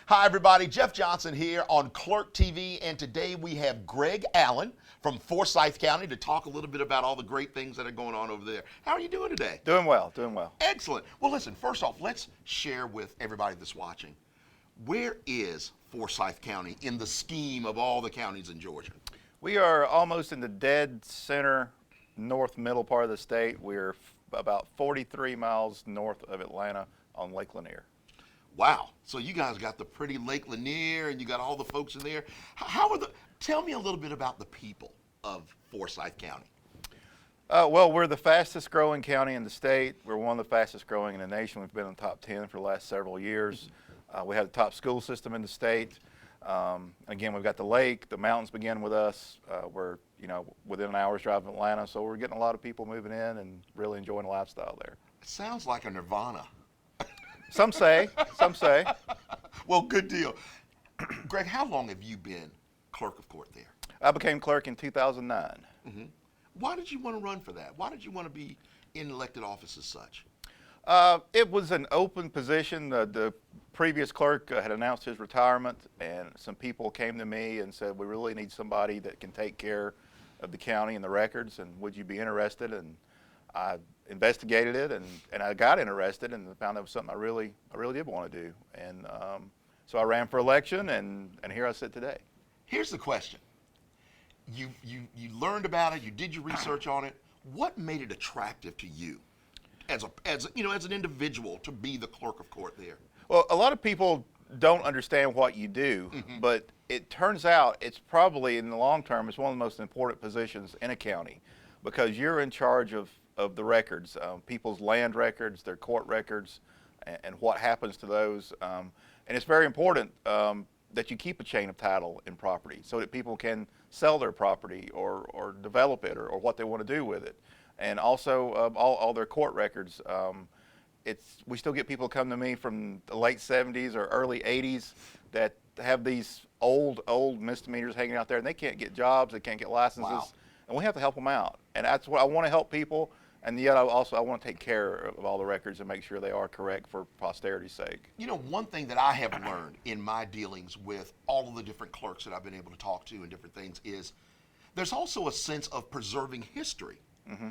Hi, everybody. Jeff Johnson here on Clerk TV, and today we have Greg Allen from Forsyth County to talk a little bit about all the great things that are going on over there. How are you doing today? Doing well, doing well. Excellent. Well, listen, first off, let's share with everybody that's watching. Where is Forsyth County in the scheme of all the counties in Georgia? We are almost in the dead center, north middle part of the state. We're about 43 miles north of Atlanta on Lake Lanier. Wow. So you guys got the pretty Lake Lanier and you got all the folks in there. Tell me a little bit about the people of Forsyth County. Well, we're the fastest growing county in the state. We're one of the fastest growing in the nation. We've been in the top 10 for the last several years. We have the top school system in the state. Again, we've got the lake, the mountains begin with us. We're, within an hour's drive of Atlanta, so we're getting a lot of people moving in and really enjoying the lifestyle there. It sounds like a nirvana. Some say, some say. Well, good deal. Greg, how long have you been clerk of court there? I became clerk in 2009. Mm-hmm. Why did you want to run for that? Why did you want to be in elected office as such? It was an open position. The previous clerk had announced his retirement, and some people came to me and said, we really need somebody that can take care of the county and the records, and would you be interested? And I investigated it, and I got interested and found that was something I really did want to do. And so I ran for election, and here I sit today. Here's the question. You learned about it, you did your research on it. What made it attractive to you as an individual to be the clerk of court there? Well, a lot of people don't understand what you do, but it turns out it's probably, in the long term, it's one of the most important positions in a county, because you're in charge of the records, people's land records, their court records, and what happens to those. And it's very important that you keep a chain of title in property so that people can sell their property or develop it or what they want to do with it. And also all their court records. We still get people come to me from the late 70s or early 80s that have these old misdemeanors hanging out there, and they can't get jobs, they can't get licenses. Wow. And we have to help them out. And that's what I want to help people. And yet I want to take care of all the records and make sure they are correct for posterity's sake. One thing that I have learned in my dealings with all of the different clerks that I've been able to talk to and different things is there's also a sense of preserving history. Mm-hmm.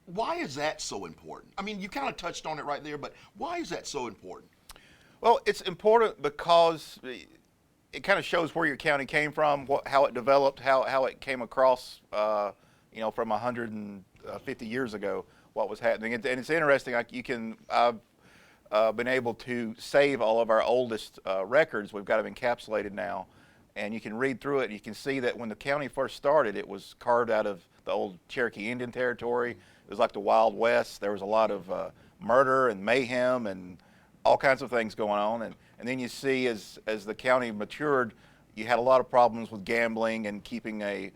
Why is that so important? I mean, you kind of touched on it right there, but why is that so important? Well, it's important because it kind of shows where your county came from, how it developed, how it came across, from 150 years ago, what was happening. And it's interesting. I've been able to save all of our oldest records. We've got them encapsulated now, and you can read through it. And you can see that when the county first started, it was carved out of the old Cherokee Indian territory. It was like the Wild West. There was a lot of murder and mayhem and all kinds of things going on. And then you see as the county matured, you had a lot of problems with gambling and keeping a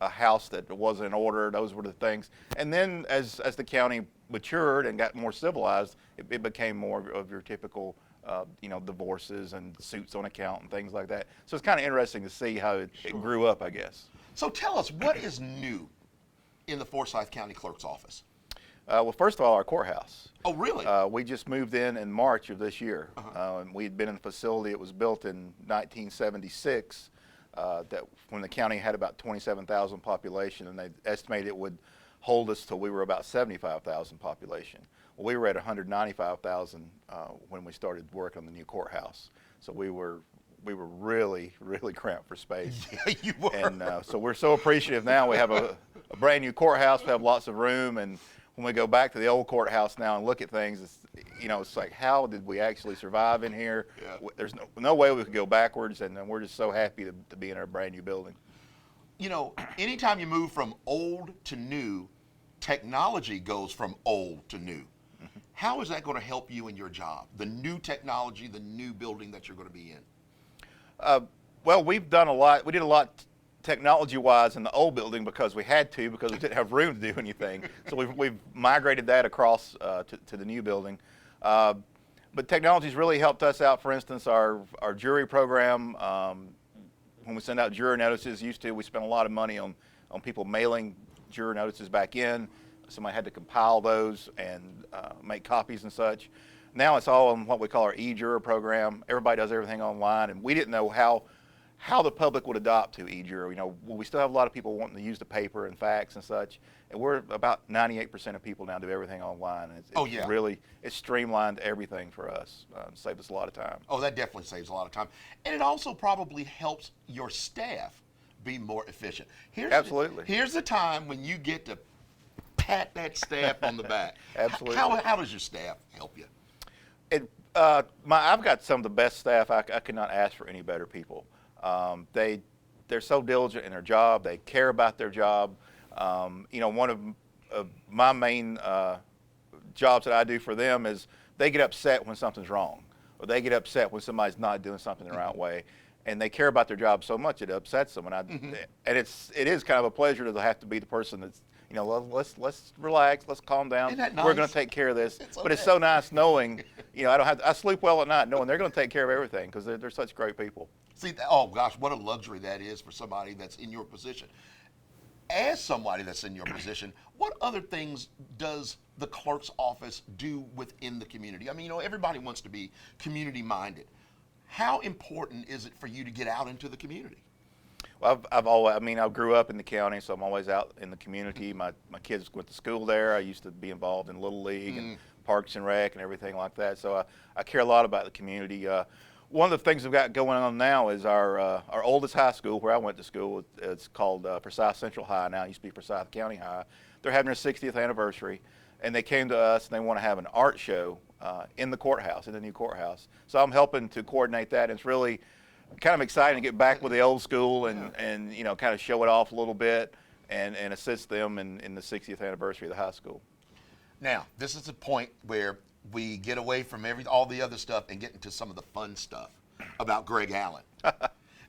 house that wasn't in order. Those were the things. And then as the county matured and got more civilized, it became more of your typical divorces and suits on account and things like that. So it's kind of interesting to see how it grew up, I guess. So tell us, what is new in the Forsyth County Clerk's office? Well, first of all, our courthouse. Oh, really? We just moved in March of this year. And we had been in a facility. It was built in 1976. That when the county had about 27,000 population, and they estimated it would hold us till we were about 75,000 population. Well, we were at 195,000 when we started work on the new courthouse. So we were really cramped for space. Yeah, you were. And so we're so appreciative now. We have a brand new courthouse. We have lots of room, and when we go back to the old courthouse now and look at things, it's like, how did we actually survive in here? Yeah. There's no way we could go backwards, and we're just so happy to be in our brand new building. Anytime you move from old to new, technology goes from old to new. Mm-hmm. How is that going to help you in your job? The new technology, the new building that you're going to be in? Well, we've done a lot. We did a lot technology-wise in the old building because we had to, because we didn't have room to do anything. So we've migrated that across to the new building. But technology's really helped us out. For instance, our jury program, when we send out juror notices, we spent a lot of money on people mailing juror notices back in. Somebody had to compile those and make copies and such. now it's all on what we call our eJuror program. Everybody does everything online, and we didn't know how the public would adopt to eJuror. You know, we still have a lot of people wanting to use the paper and fax and such, and we're about 98% of people now do everything online. And it's really, it's streamlined everything for us, saved us a lot of time. Oh, that definitely saves a lot of time. And it also probably helps your staff be more efficient. Absolutely. Here's the time when you get to pat that staff on the back. Absolutely. How does your staff help you? I've got some of the best staff. I could not ask for any better people. They're so diligent in their job. They care about their job. You know, one of my main jobs that I do for them is they get upset when something's wrong, or they get upset when somebody's not doing something the right way, and they care about their job so much it upsets them. And it is kind of a pleasure to have to be the person that's, you know, let's relax, let's calm down. Isn't that nice? We're going to take care of this. It's But it's so nice knowing, you know, I sleep well at night knowing they're going to take care of everything because they're such great people. See, oh gosh, what a luxury that is for somebody that's in your position. As somebody that's in your position, what other things does the clerk's office do within the community? I mean, you know, everybody wants to be community minded. How important is it for you to get out into the community? Well, I grew up in the county, so I'm always out in the community. My kids went to school there. I used to be involved in Little League and Parks and Rec and everything like that. So I care a lot about the community. One of the things we've got going on now is our oldest high school, where I went to school. It's called Forsyth Central High now. It used to be Forsyth County High. They're having their 60th anniversary, and they came to us and they want to have an art show in the courthouse, in the new courthouse. So I'm helping to coordinate that. And it's really kind of exciting to get back with the old school and you know, kind of show it off a little bit and assist them in the 60th anniversary of the high school. Now, this is the point where we get away from all the other stuff and get into some of the fun stuff about Greg Allen.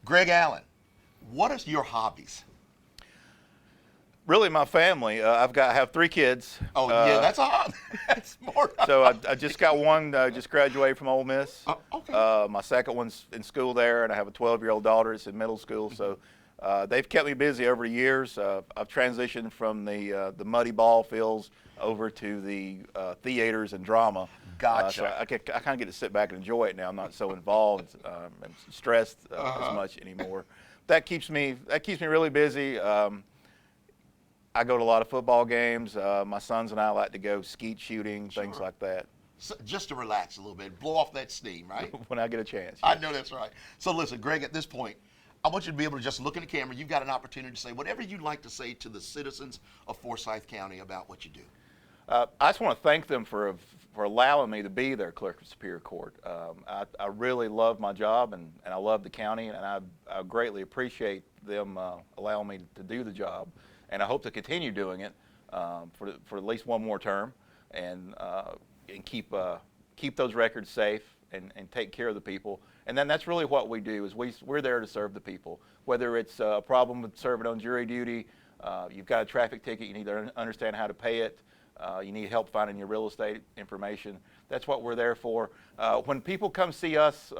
Greg Allen, what are your hobbies? Really, my family. I have 3 kids. Oh, yeah, that's a hobby. That's more. So I just got one, just graduated from Ole Miss. Okay. My second one's in school there, and I have a 12-year-old daughter that's in middle school. So they've kept me busy over the years. I've transitioned from the muddy ball fields over to the theaters and drama. Gotcha. So I kind of get to sit back and enjoy it now. I'm not so involved and stressed as much anymore. That keeps me really busy. I go to a lot of football games. My sons and I like to go skeet shooting, things like that. So just to relax a little bit, blow off that steam, right? When I get a chance. I know that's right. So listen, Greg, at this point, I want you to be able to just look in the camera. You've got an opportunity to say whatever you'd like to say to the citizens of Forsyth County about what you do. I just want to thank them for allowing me to be their clerk of Superior Court. I really love my job, and I love the county, and I greatly appreciate them allowing me to do the job. And I hope to continue doing it for at least one more term, and keep those records safe and take care of the people. And then that's really what we do, is we're there to serve the people. Whether it's a problem with serving on jury duty, you've got a traffic ticket, you need to understand how to pay it, you need help finding your real estate information. That's what we're there for. When people come see us,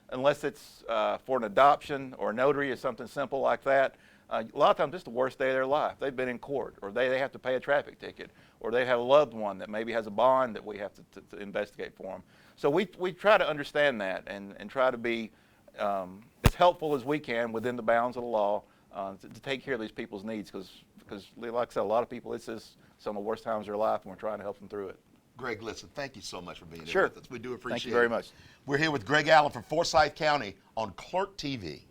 unless it's for an adoption or a notary or something simple like that, a lot of times it's the worst day of their life. They've been in court, or they have to pay a traffic ticket, or they have a loved one that maybe has a bond that we have to investigate for them. So we try to understand that and try to be as helpful as we can within the bounds of the law to take care of these people's needs, because like I said, a lot of people, it's just some of the worst times of their life, and we're trying to help them through it. Greg, listen, thank you so much for being here Sure. with us. We do appreciate it. Thank you very much. We're here with Greg Allen from Forsyth County on Clerk TV.